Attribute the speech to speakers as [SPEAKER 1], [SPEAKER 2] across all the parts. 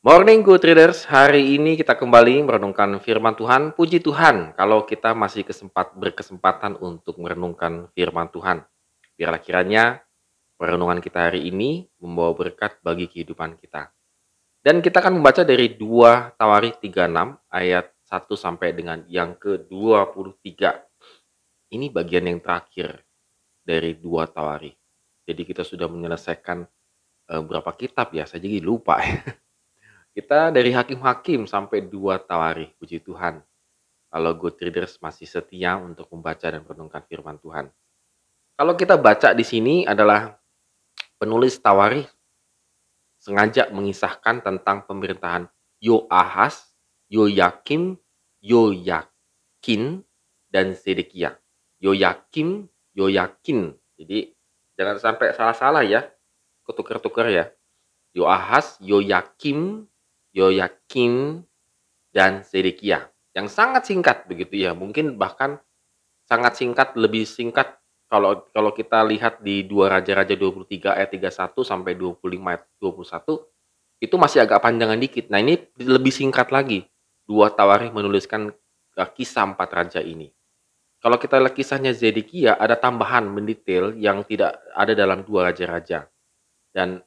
[SPEAKER 1] Morning Good Readers, hari ini kita kembali merenungkan firman Tuhan. Puji Tuhan kalau kita masih berkesempatan untuk merenungkan firman Tuhan. Biarlah kiranya perenungan kita hari ini membawa berkat bagi kehidupan kita. Dan kita akan membaca dari 2 Tawarikh 36 ayat 1 sampai dengan yang ke-23. Ini bagian yang terakhir dari 2 Tawarikh. Jadi kita sudah menyelesaikan berapa kitab ya, saya jadi lupa ya. Kita dari Hakim-Hakim sampai 2 Tawarikh, puji Tuhan. Kalau Good Readers masih setia untuk membaca dan merenungkan firman Tuhan. Kalau kita baca di sini adalah penulis Tawarikh sengaja mengisahkan tentang pemerintahan Yoahas, Yoyakim, Yoyakin, dan Zedekiah. Yoyakim, Yoyakin. Jadi jangan sampai salah-salah ya, ketukar-tukar ya. Yoahas, Yoyakim, Yoyakin, dan Zedekiah. Yang sangat singkat begitu ya. Mungkin bahkan sangat singkat, lebih singkat kalau kita lihat di 2 Raja-Raja 23 ayat 31 sampai 25 ayat 21, itu masih agak panjangan dikit. Nah, ini lebih singkat lagi. 2 Tawarikh menuliskan kisah 4 raja ini. Kalau kita lihat kisahnya Zedekiah, ada tambahan mendetail yang tidak ada dalam 2 Raja-Raja. Dan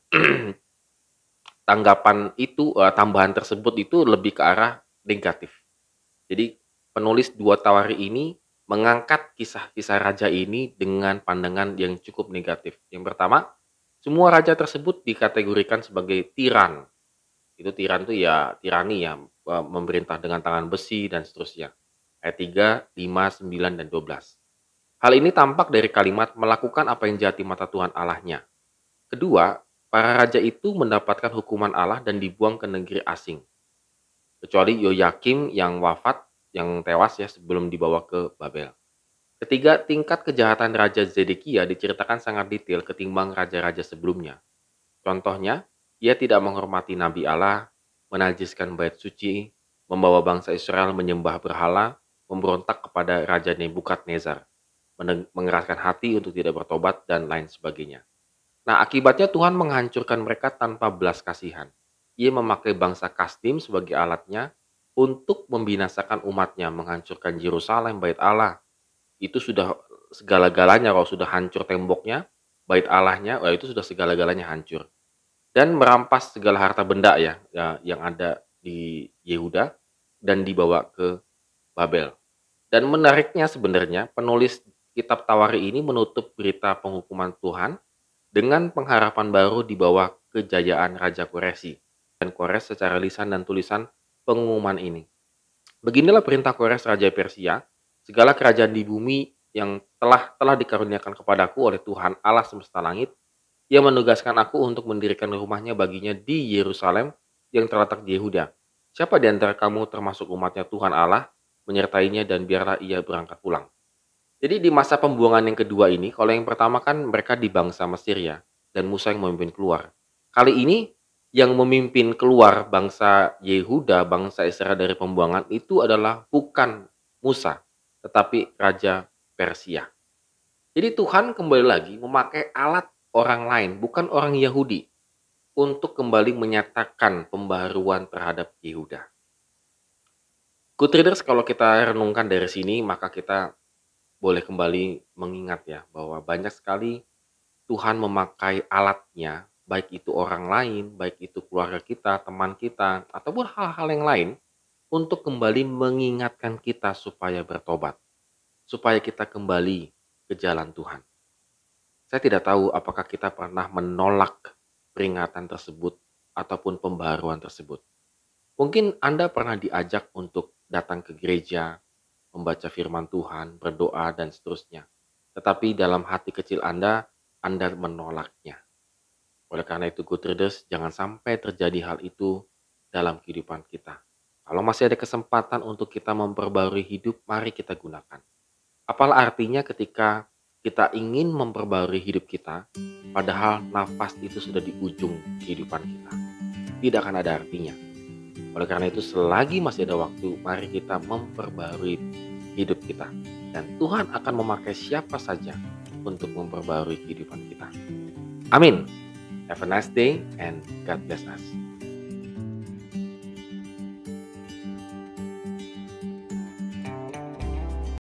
[SPEAKER 1] tanggapan itu, tambahan tersebut itu lebih ke arah negatif. Jadi penulis 2 Tawarikh ini mengangkat kisah-kisah raja ini dengan pandangan yang cukup negatif. Yang pertama, semua raja tersebut dikategorikan sebagai tiran. Itu tiran itu ya tirani ya, memerintah dengan tangan besi dan seterusnya. Ayat 3, 5, 9, dan 12. Hal ini tampak dari kalimat melakukan apa yang jahat di mata Tuhan Allahnya. Kedua, para raja itu mendapatkan hukuman Allah dan dibuang ke negeri asing. Kecuali Yoyakim yang wafat, yang tewas ya sebelum dibawa ke Babel. Ketiga, tingkat kejahatan Raja Zedekiah diceritakan sangat detail ketimbang raja-raja sebelumnya. Contohnya, ia tidak menghormati Nabi Allah, menajiskan bait suci, membawa bangsa Israel menyembah berhala, memberontak kepada Raja Nebukadnezar, mengeraskan hati untuk tidak bertobat, dan lain sebagainya. Nah, akibatnya Tuhan menghancurkan mereka tanpa belas kasihan. Ia memakai bangsa Kasdim sebagai alatnya untuk membinasakan umatnya, menghancurkan Yerusalem, bait Allah. Itu sudah segala-galanya. Kalau sudah hancur temboknya, bait Allahnya, itu sudah segala-galanya hancur. Dan merampas segala harta benda ya yang ada di Yehuda dan dibawa ke Babel. Dan menariknya sebenarnya penulis kitab Tawarikh ini menutup berita penghukuman Tuhan dengan pengharapan baru di bawah kejayaan Raja Koresi. Dan Kores secara lisan dan tulisan pengumuman ini. Beginilah perintah Kores Raja Persia, segala kerajaan di bumi yang telah dikaruniakan kepadaku oleh Tuhan Allah semesta langit, ia menugaskan aku untuk mendirikan rumahnya baginya di Yerusalem yang terletak di Yehuda. Siapa di antara kamu termasuk umatnya Tuhan Allah, menyertainya dan biarlah ia berangkat pulang. Jadi di masa pembuangan yang kedua ini, kalau yang pertama kan mereka di bangsa Mesir ya, dan Musa yang memimpin keluar. Kali ini yang memimpin keluar bangsa Yehuda, bangsa Israel dari pembuangan itu adalah bukan Musa, tetapi Raja Persia. Jadi Tuhan kembali lagi memakai alat orang lain, bukan orang Yahudi, untuk kembali menyatakan pembaharuan terhadap Yehuda. Good Readers, kalau kita renungkan dari sini, maka kita boleh kembali mengingat ya, bahwa banyak sekali Tuhan memakai alatnya, baik itu orang lain, baik itu keluarga kita, teman kita, ataupun hal-hal yang lain, untuk kembali mengingatkan kita supaya bertobat, supaya kita kembali ke jalan Tuhan. Saya tidak tahu apakah kita pernah menolak peringatan tersebut ataupun pembaharuan tersebut. Mungkin Anda pernah diajak untuk datang ke gereja, membaca firman Tuhan, berdoa, dan seterusnya. Tetapi dalam hati kecil Anda menolaknya. Oleh karena itu, Good Readers, jangan sampai terjadi hal itu dalam kehidupan kita. Kalau masih ada kesempatan untuk kita memperbarui hidup, mari kita gunakan. Apalah artinya ketika kita ingin memperbarui hidup kita, padahal nafas itu sudah di ujung kehidupan kita. Tidak akan ada artinya. Oleh karena itu, selagi masih ada waktu, mari kita memperbarui hidup kita. Dan Tuhan akan memakai siapa saja untuk memperbarui kehidupan kita. Amin. Have a nice day and God bless us.